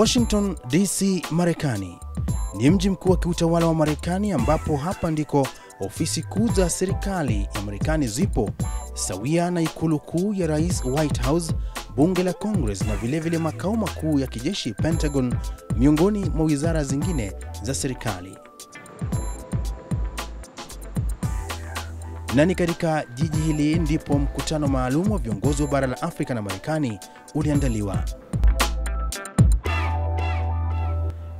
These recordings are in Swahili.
Washington DC, Marekani ni mji mkuu wa kiutawala wa Marekani, ambapo hapa ndiko ofisi kuu za serikali ya Marekani zipo, sawia na ikulu kuu ya rais White House, bunge la Congress na vilevile makao makuu ya kijeshi Pentagon, miongoni mwa wizara zingine za serikali. Na ni katika jiji hili ndipo mkutano maalum wa viongozi wa bara la Afrika na Marekani uliandaliwa.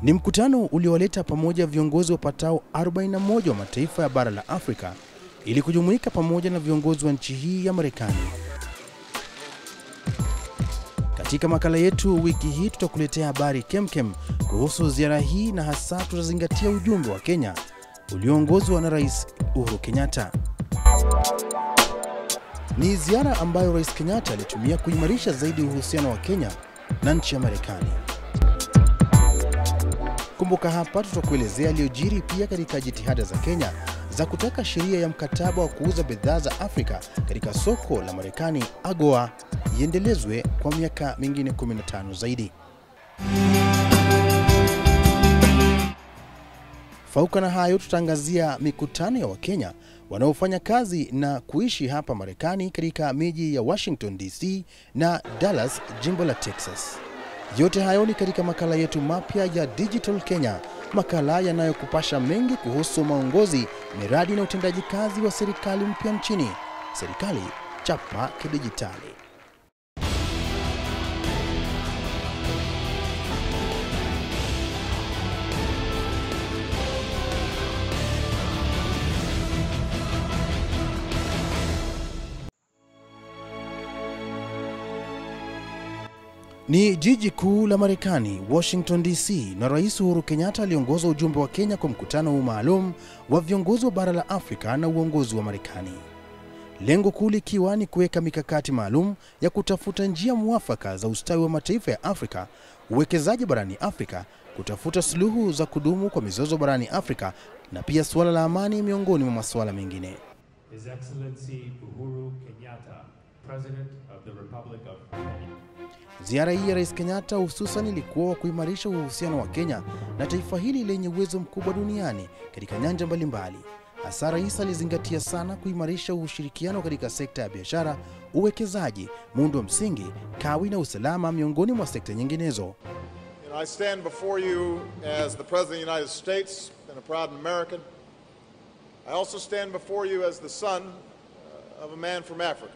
Ni mkutano uliowaleta pamoja viongozi wapatao 41 wa mataifa ya bara la Afrika ili kujumuika pamoja na viongozi wa nchi hii ya Marekani. Katika makala yetu wiki hii tutakuletea habari kemkem kuhusu ziara hii, na hasa tutazingatia ujumbe wa Kenya ulioongozwa na Rais Uhuru Kenyatta. Ni ziara ambayo Rais Kenyatta alitumia kuimarisha zaidi uhusiano wa Kenya na nchi ya Marekani. Kumbuka hapa tutakuelezea yaliyojiri pia katika jitihada za Kenya za kutaka sheria ya mkataba wa kuuza bidhaa za Afrika katika soko la Marekani AGOA iendelezwe kwa miaka mingine 15 zaidi. Fauka na hayo, tutaangazia mikutano ya Wakenya wanaofanya kazi na kuishi hapa Marekani katika miji ya Washington DC na Dallas, jimbo la Texas. Yote hayo ni katika makala yetu mapya ya Digital Kenya, makala yanayokupasha mengi kuhusu maongozi, miradi na utendaji kazi wa serikali mpya nchini. Serikali chapa kidijitali. Ni jiji kuu la Marekani, Washington DC, na Rais Uhuru Kenyatta aliongoza ujumbe wa Kenya kwa mkutano huu maalum wa viongozi wa bara la Afrika na uongozi wa Marekani. Lengo kuu likiwa ni kuweka mikakati maalum ya kutafuta njia mwafaka za ustawi wa mataifa ya Afrika, uwekezaji barani Afrika, kutafuta suluhu za kudumu kwa mizozo barani Afrika, na pia suala la amani miongoni mwa masuala mengine. His Excellency Uhuru Kenyatta, President of the Republic of Kenya. Ziara hii ya Rais Kenyatta hususan ilikuwa kuimarisha uhusiano wa Kenya na taifa hili lenye uwezo mkubwa duniani katika nyanja mbalimbali. Hasa rais alizingatia sana kuimarisha ushirikiano katika sekta ya biashara, uwekezaji, muundo msingi, kawi na usalama miongoni mwa sekta nyinginezo. I stand before you as the President of the United States and a proud American. I also stand before you as the son of a man from Africa.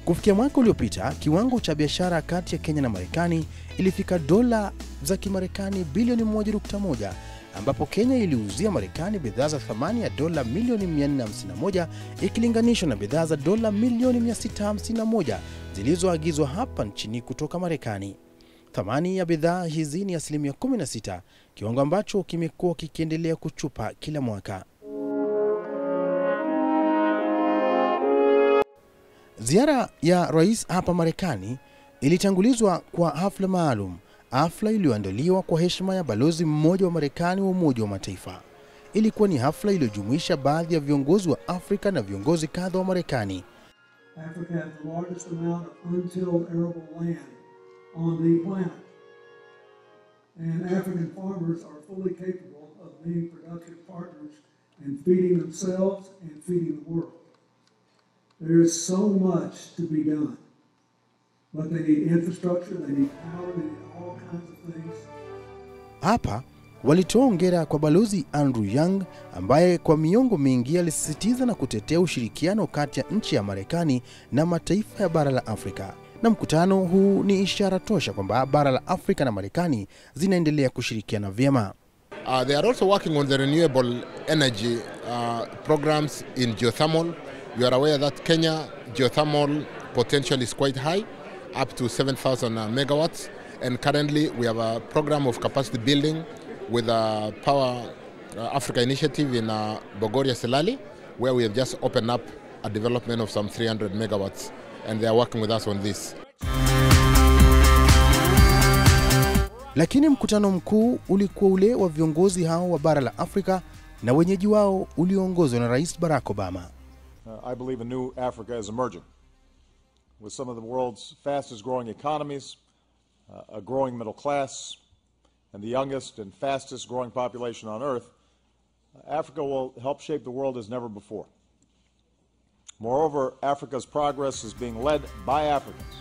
Kufikia mwaka uliopita, kiwango cha biashara kati ya Kenya na Marekani ilifika dola za Kimarekani bilioni 1.1, ambapo Kenya iliuzia Marekani bidhaa za thamani ya dola milioni 451 ikilinganishwa na bidhaa za dola milioni 651 zilizoagizwa hapa nchini kutoka Marekani. Thamani ya bidhaa hizi ni 16%, kiwango ambacho kimekuwa kikiendelea kuchupa kila mwaka. Ziara ya rais hapa Marekani ilitangulizwa kwa hafla maalum, hafla iliyoandaliwa kwa heshima ya balozi mmoja wa Marekani wa Umoja wa Mataifa. Ilikuwa ni hafla iliyojumuisha baadhi ya viongozi wa Afrika na viongozi kadha wa Marekani. Africa has the largest amount of untilled arable land on the planet. And African farmers are fully capable of being productive partners in feeding themselves and feeding the world. There is so much to be done, but they need infrastructure, they need power, they need all kinds of things. Hapa walitoa hongera kwa balozi Andrew Young, ambaye kwa miongo mingi alisisitiza na kutetea ushirikiano kati ya nchi ya Marekani na mataifa ya bara la Afrika. Na mkutano huu ni ishara tosha kwamba bara la Afrika na Marekani zinaendelea kushirikiana vyema. They are also working on the renewable energy programs in geothermal. You are aware that Kenya geothermal potential is quite high, up to 7,000 megawatts. And currently we have a program of capacity building with a Power Africa initiative in Bogoria, Selali, where we have just opened up a development of some 300 megawatts. And they are working with us on this. Lakini mkutano mkuu ulikuwa ule wa viongozi hao wa bara la Afrika na wenyeji wao ulioongozwa na Rais Barack Obama. I believe a new Africa is emerging. with some of the world's fastest growing economies, a growing middle class, and the youngest and fastest growing population on earth, Africa will help shape the world as never before. Moreover, Africa's progress is being led by Africans.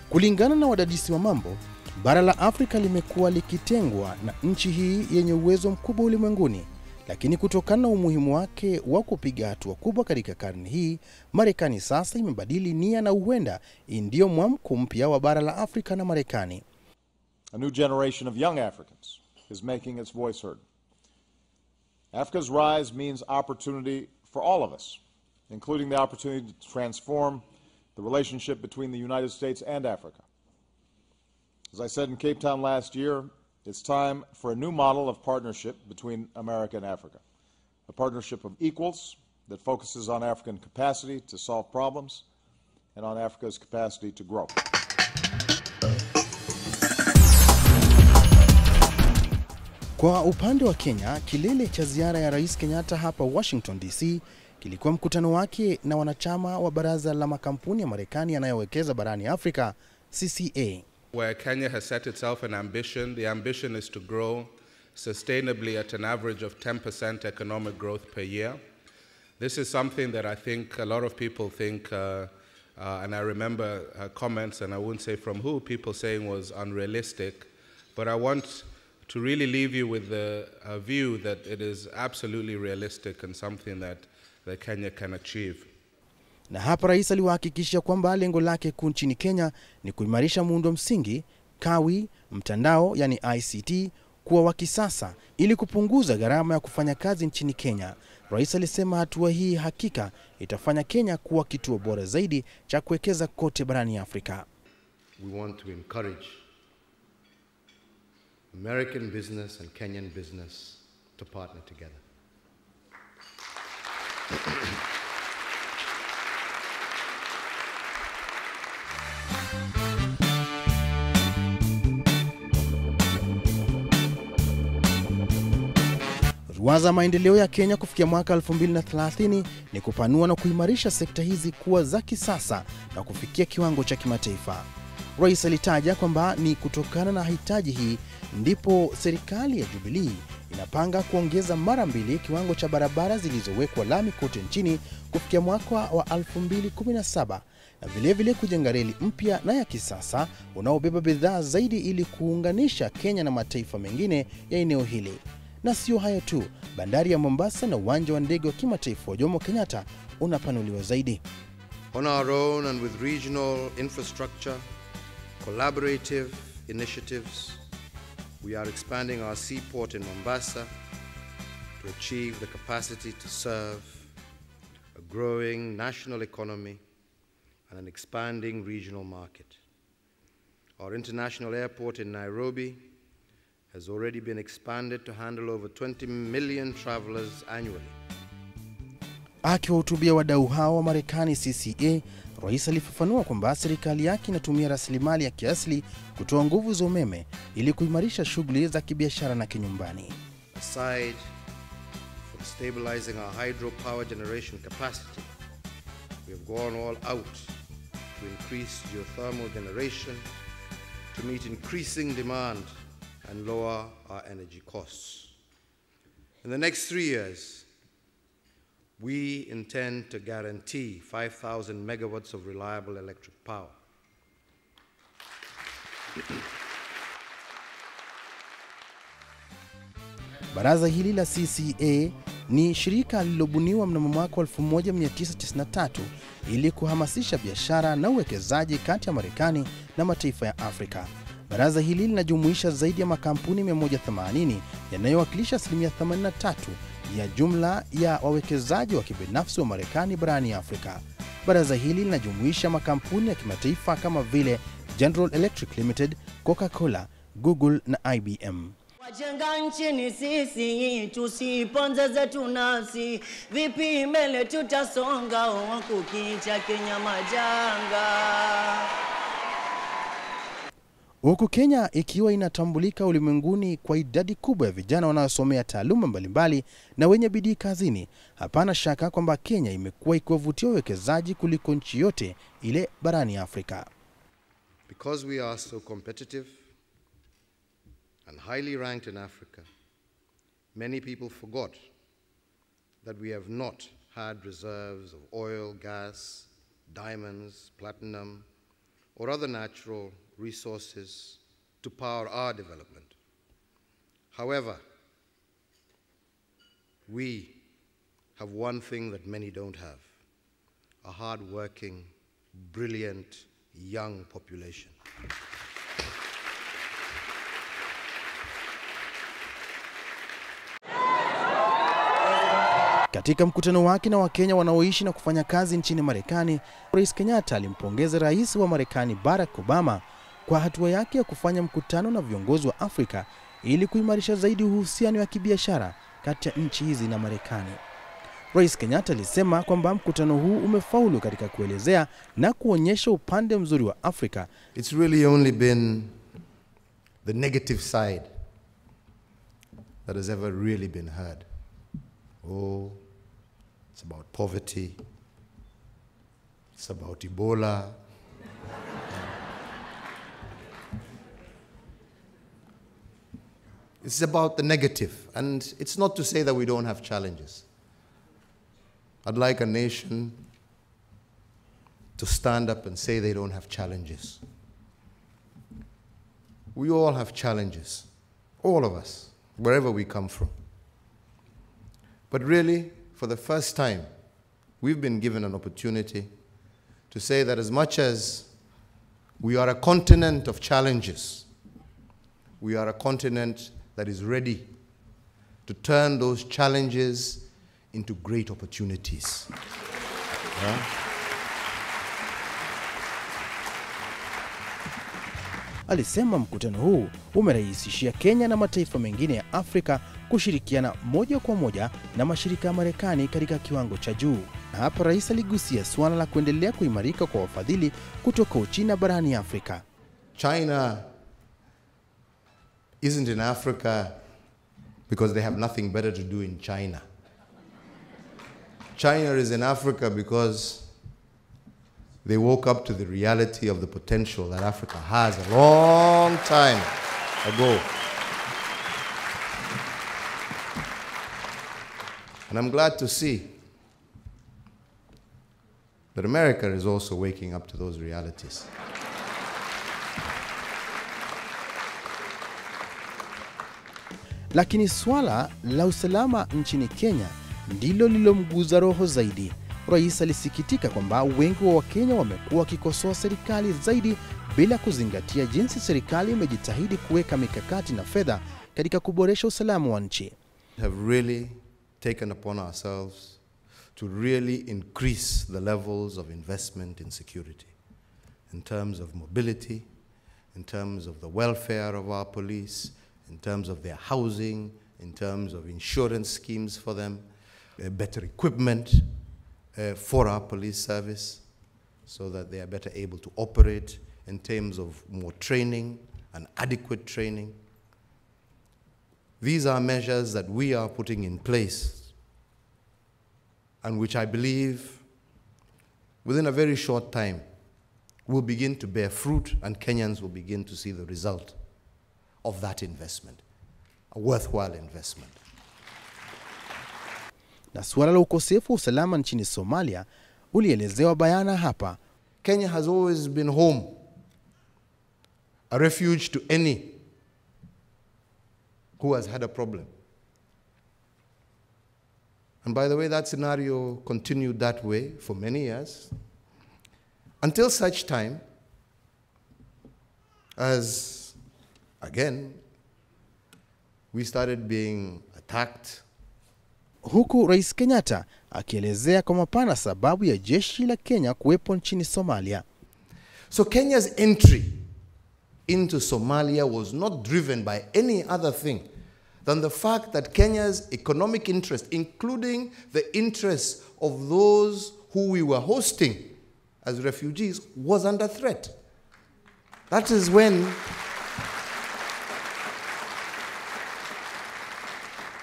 Kulingana na wadadisi wa mambo, bara la Afrika limekuwa likitengwa na nchi hii yenye uwezo mkubwa ulimwenguni, lakini kutokana na umuhimu wake wa kupiga hatua kubwa katika karne hii, Marekani sasa imebadili nia na huenda ndio mwamko mpya wa bara la Afrika na Marekani. A new generation of young Africans is making its voice heard. Africa's rise means opportunity for all of us, including the opportunity to transform the relationship between the United States and Africa. As I said in Cape Town last year, it's time for a new model of partnership between America and Africa, a partnership of equals that focuses on African capacity to solve problems and on Africa's capacity to grow. Kwa upande wa Kenya, kilele cha ziara ya Rais Kenyatta hapa Washington DC kilikuwa mkutano wake na wanachama wa baraza la makampuni ya Marekani yanayowekeza barani Afrika, CCA. Where Kenya has set itself an ambition, the ambition is to grow sustainably at an average of 10% economic growth per year. This is something that I think a lot of people think, and I remember comments, and I wouldn't say from who, people saying was unrealistic, but I want to really leave you with the view that it is absolutely realistic and something that Kenya can achieve. Na hapa rais aliwahakikishia kwamba lengo lake kuu nchini Kenya ni kuimarisha muundo msingi, kawi, mtandao yani ICT kuwa wa kisasa ili kupunguza gharama ya kufanya kazi nchini Kenya. Rais alisema hatua hii hakika itafanya Kenya kuwa kituo bora zaidi cha kuwekeza kote barani Afrika. We want to encourage American business and Kenyan business to partner together. Ruwaza maendeleo ya Kenya kufikia mwaka 2030 ni kupanua na kuimarisha sekta hizi kuwa za kisasa na kufikia kiwango cha kimataifa. Rais alitaja kwamba ni kutokana na hitaji hii ndipo serikali ya Jubilee inapanga kuongeza mara 2 kiwango cha barabara zilizowekwa lami kote nchini kufikia mwaka wa 2017 na vile kujenga reli mpya na ya kisasa unaobeba bidhaa zaidi ili kuunganisha Kenya na mataifa mengine ya eneo hili. Na sio hayo tu, bandari ya Mombasa na uwanja wa ndege wa kimataifa wa Jomo Kenyatta unapanuliwa zaidi. On our own and with regional infrastructure, collaborative initiatives, we are expanding our seaport in Mombasa to achieve the capacity to serve a growing national economy and an expanding regional market. Our international airport in Nairobi has already been expanded to handle over 20 million travelers annually. Akiwahutubia wadau hao wa Marekani CCA, rais alifafanua kwamba serikali yake inatumia rasilimali ya kiasili kutoa nguvu za umeme ili kuimarisha shughuli za kibiashara na kinyumbani. Aside from stabilizing our hydropower generation capacity, we have gone all out to increase geothermal generation to meet increasing demand and lower our energy costs. In the next 3 years, we intend to guarantee 5,000 megawatts of reliable electric power. Baraza hili la CCA ni shirika lililobuniwa mnamo mwaka 1993 ili kuhamasisha biashara na uwekezaji kati ya Marekani na mataifa ya Afrika. Baraza hili linajumuisha zaidi ya makampuni 180 yanayowakilisha 83% ya jumla ya wawekezaji wa kibinafsi wa Marekani barani Afrika. Baraza hili linajumuisha makampuni ya kimataifa kama vile General Electric Limited, Coca-Cola, Google na IBM. Wajenga nchini sisi, tusiponze zetu nafsi, vipi mbele tutasonga, kukicha Kenya majanga. Huku Kenya ikiwa inatambulika ulimwenguni kwa idadi kubwa ya vijana wanaosomea taaluma mbalimbali na wenye bidii kazini, hapana shaka kwamba Kenya imekuwa ikiwavutia wawekezaji kuliko nchi yote ile barani Afrika. Because we are so competitive and highly ranked in Africa, many people forgot that we have not had reserves of oil, gas, diamonds, platinum, or other natural resources to power our development. However, we have one thing that many don't have: a hard-working, brilliant, young population. Katika mkutano wake na Wakenya wanaoishi na kufanya kazi nchini Marekani, Rais Kenyatta alimpongeza Rais wa Marekani Barack Obama kwa hatua yake ya kufanya mkutano na viongozi wa Afrika ili kuimarisha zaidi uhusiano wa kibiashara kati ya nchi hizi na Marekani. Rais Kenyatta alisema kwamba mkutano huu umefaulu katika kuelezea na kuonyesha upande mzuri wa Afrika. It's really only been the negative side that has ever really been heard. Oh, it's about poverty, it's about Ebola. It's about the negative, and it's not to say that we don't have challenges. I'd like a nation to stand up and say they don't have challenges. We all have challenges, all of us, wherever we come from. But really, for the first time, we've been given an opportunity to say that as much as we are a continent of challenges, we are a continent that is ready to turn those challenges into great opportunities. Yeah? Alisema mkutano huu umerahisishia Kenya na mataifa mengine ya Afrika kushirikiana moja kwa moja na mashirika ya Marekani katika kiwango cha juu. Na hapa rais aligusia suala la kuendelea kuimarika kwa wafadhili kutoka Uchina barani Afrika. China isn't in Africa because they have nothing better to do in China. China is in Africa because they woke up to the reality of the potential that Africa has a long time ago. And I'm glad to see that America is also waking up to those realities. Lakini swala la usalama nchini Kenya ndilo lilomguza roho zaidi. Rais alisikitika kwamba wengi wa Wakenya wamekuwa wakikosoa serikali zaidi bila kuzingatia jinsi serikali imejitahidi kuweka mikakati na fedha katika kuboresha usalama wa nchi. We have really taken upon ourselves to really increase the levels of investment in security, in terms of mobility, in terms of the welfare of our police, in terms of their housing, in terms of insurance schemes for them, better equipment for our police service so that they are better able to operate, in terms of more training and adequate training. These are measures that we are putting in place and which I believe within a very short time will begin to bear fruit and Kenyans will begin to see the result of that investment, a worthwhile investment. Na suala la ukosefu wa usalama nchini Somalia ulielezewa bayana hapa. Kenya has always been home, a refuge to any who has had a problem. And by the way, that scenario continued that way for many years, until such time as, again, we started being attacked. Huku Rais Kenyatta akielezea kwa mapana sababu ya jeshi la Kenya kuwepo nchini Somalia. So Kenya's entry into Somalia was not driven by any other thing than the fact that Kenya's economic interest, including the interests of those who we were hosting as refugees, was under threat. That is when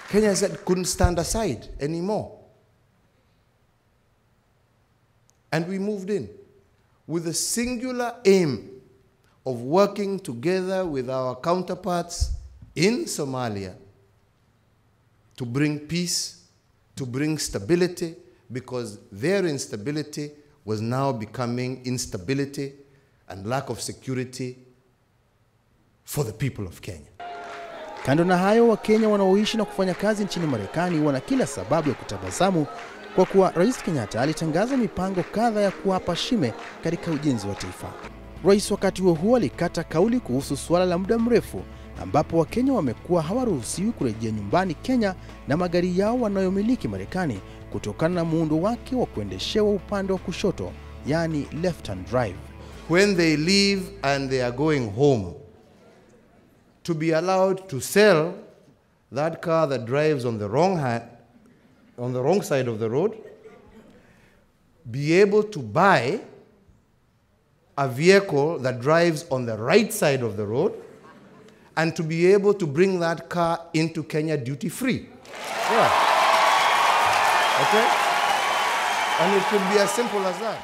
Kenya said couldn't stand aside anymore. And we moved in with a singular aim of working together with our counterparts in Somalia to bring peace, to bring stability, because their instability was now becoming instability and lack of security for the people of Kenya. Kando na hayo, Wakenya wanaoishi na kufanya kazi nchini Marekani wana kila sababu ya kutabasamu kwa kuwa Rais Kenyatta alitangaza mipango kadha ya kuwapa shime katika ujenzi wa taifa. Rais wakati huo alikata kauli kuhusu suala la muda mrefu ambapo Wakenya wamekuwa hawaruhusiwi kurejea nyumbani Kenya na magari yao wanayomiliki Marekani kutokana na muundo wake wa kuendeshewa upande wa kushoto, yani left hand drive. When they leave and they are going home, to be allowed to sell that car that drives on the wrong side of the road, be able to buy a vehicle that drives on the right side of the road, and to be able to bring that car into Kenya duty free. Yeah. Okay? And it could be as simple as that.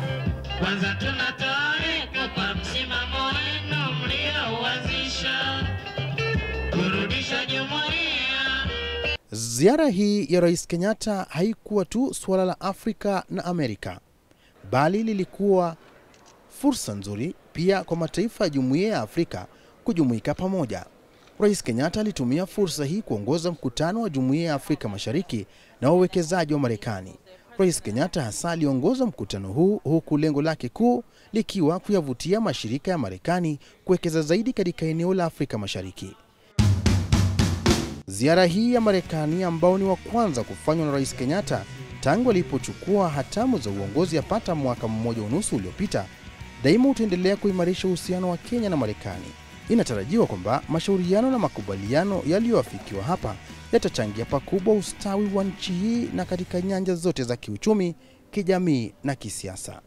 Ziara hii ya Rais Kenyatta haikuwa tu suala la Afrika na Amerika, bali lilikuwa fursa nzuri pia kwa mataifa ya Jumuiya ya Afrika kujumuika pamoja. Rais Kenyatta alitumia fursa hii kuongoza mkutano wa Jumuiya ya Afrika Mashariki na wawekezaji wa Marekani. Rais Kenyatta hasa aliongoza mkutano huu huku lengo lake kuu likiwa kuyavutia mashirika ya Marekani kuwekeza zaidi katika eneo la Afrika Mashariki. Ziara hii ya Marekani ambao ni wa kwanza kufanywa na Rais Kenyatta tangu alipochukua hatamu za uongozi yapata mwaka mmoja unusu uliopita, daima utaendelea kuimarisha uhusiano wa Kenya na Marekani. Inatarajiwa kwamba mashauriano na makubaliano yaliyoafikiwa hapa yatachangia pakubwa ustawi wa nchi hii na katika nyanja zote za kiuchumi, kijamii na kisiasa.